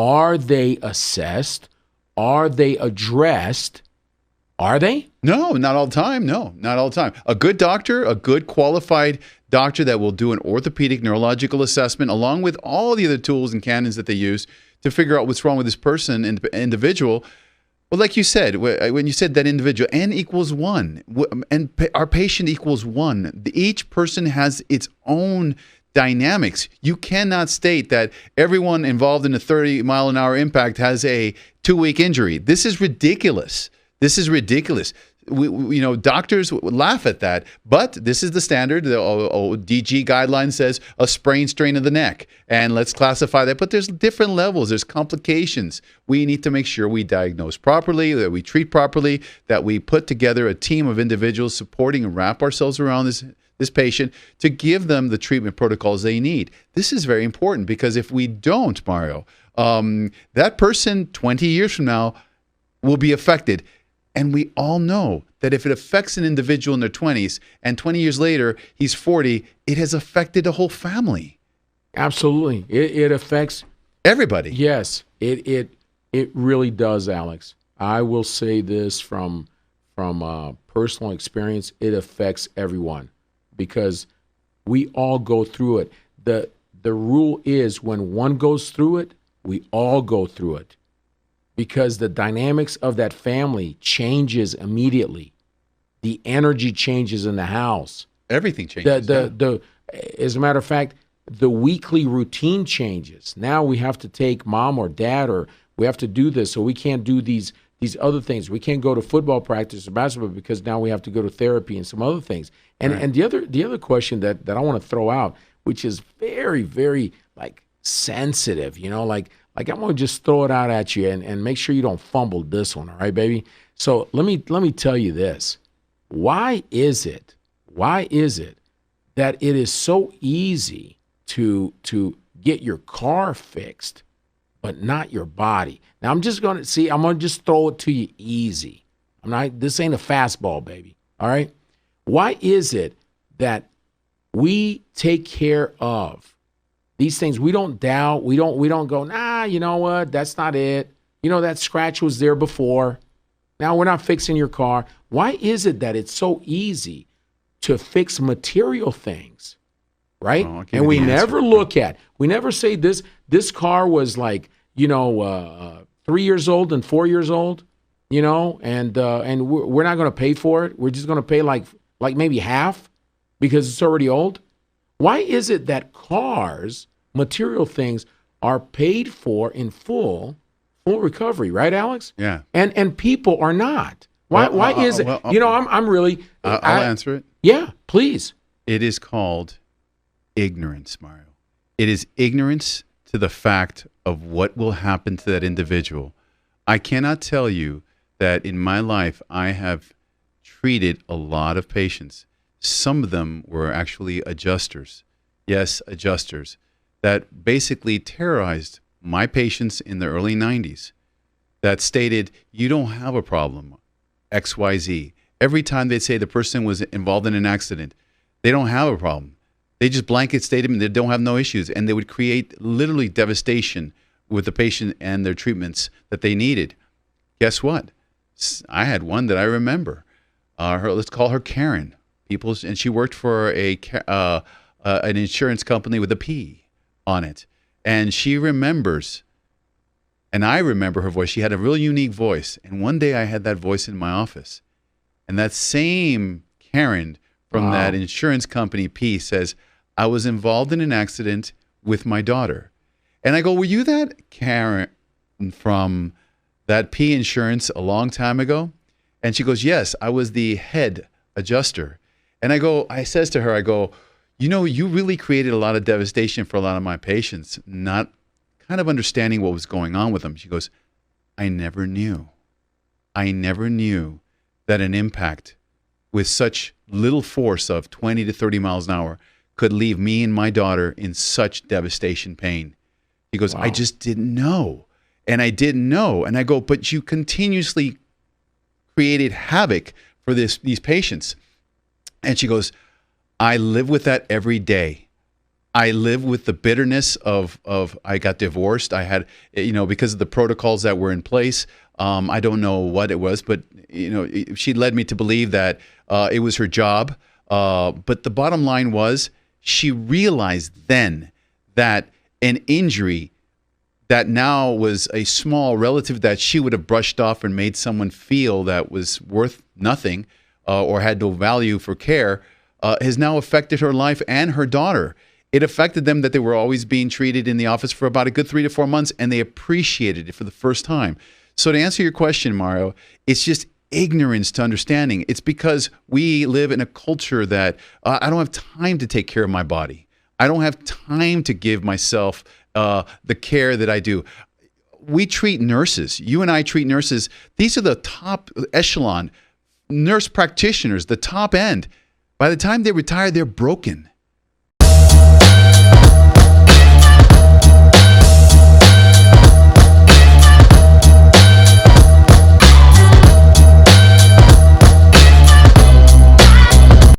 Are they assessed? Are they addressed? Are they? No, not all the time. No, not all the time. A good doctor, a good qualified doctor that will do an orthopedic neurological assessment along with all the other tools and canons that they use to figure out what's wrong with this person and individual. Well, like you said, when you said that individual, N equals 1, and our patient equals 1. Each person has its own dynamics. You cannot state that everyone involved in a 30-mile-an-hour impact has a 2-week injury. This is ridiculous. This is ridiculous. Doctors laugh at that, but this is the standard. The DG guideline says a sprain, strain of the neck, and let's classify that. But there's different levels. There's complications. We need to make sure we diagnose properly, that we treat properly, that we put together a team of individuals supporting and wrap ourselves around this patient to give them the treatment protocols they need. This is very important because if we don't, Mario, that person 20 years from now will be affected. And we all know that if it affects an individual in their 20s and 20 years later he's 40, it has affected the whole family. Absolutely. It affects everybody. Yes, it really does, Alex. I will say this from personal experience. It affects everyone because we all go through it. The rule is when one goes through it, we all go through it. Because the dynamics of that family changes immediately. The energy changes in the house. Everything changes. As a matter of fact, the weekly routine changes. Now we have to take mom or dad, or we have to do this, so we can't do these other things. We can't go to football practice or basketball because now we have to go to therapy and some other things. And Right. and the other question that I want to throw out, which is very, very sensitive, I'm going to just throw it out at you and make sure you don't fumble this one, all right, baby? So let me tell you this. Why is it that it is so easy to get your car fixed, but not your body? Now, I'm going to just throw it to you easy. This ain't a fastball, baby, all right? Why is it that we take care of these things? We don't doubt. We don't go, nah, you know what? That's not it. That scratch was there before. Now we're not fixing your car. Why is it that it's so easy to fix material things, right? And we never we never say this car was 3 years old and 4 years old, and we're not going to pay for it. We're just going to pay like maybe half because it's already old. Why is it that cars, material things, are paid for in full recovery, right, Alex? Yeah. And people are not. Why is it? I'm really. I'll answer it. Yeah, please. It is called ignorance, Mario. It is ignorance to the fact of what will happen to that individual. I cannot tell you that in my life I have treated a lot of patients. Some of them were actually adjusters. Yes, adjusters that basically terrorized my patients in the early 90s that stated, you don't have a problem, XYZ. Every time they'd say the person was involved in an accident, they don't have a problem. They just blanket statement they don't have no issues, and they would create literally devastation with the patient and their treatments that they needed. Guess what? I had one that I remember. Let's call her Karen. And she worked for an insurance company with a P on it. And she remembers, and I remember her voice. She had a really unique voice. And one day I had that voice in my office. And that same Karen from that insurance company P says, I was involved in an accident with my daughter. And I go, were you that Karen from that P insurance a long time ago? And she goes, yes, I was the head adjuster. And I says to her, you really created a lot of devastation for a lot of my patients, not kind of understanding what was going on with them. She goes, I never knew that an impact with such little force of 20 to 30 miles an hour could leave me and my daughter in such devastation pain. He goes, wow. I just didn't know. And I didn't know. And I go, but you continuously created havoc for these patients. And she goes, I live with that every day. I live with the bitterness of I got divorced. I had, because of the protocols that were in place. I don't know what it was, but she led me to believe that it was her job. But the bottom line was she realized then that an injury that now was a small relative that she would have brushed off and made someone feel that was worth nothing or had no value for care has now affected her life and her daughter. It affected them that they were always being treated in the office for about a good 3 to 4 months, and they appreciated it for the first time. So to answer your question, Mario, it's just ignorance to understanding. It's because we live in a culture that I don't have time to take care of my body. I don't have time to give myself the care that I do. We treat nurses. You and I treat nurses. These are the top echelon nurse practitioners, the top end. By the time they retire, they're broken.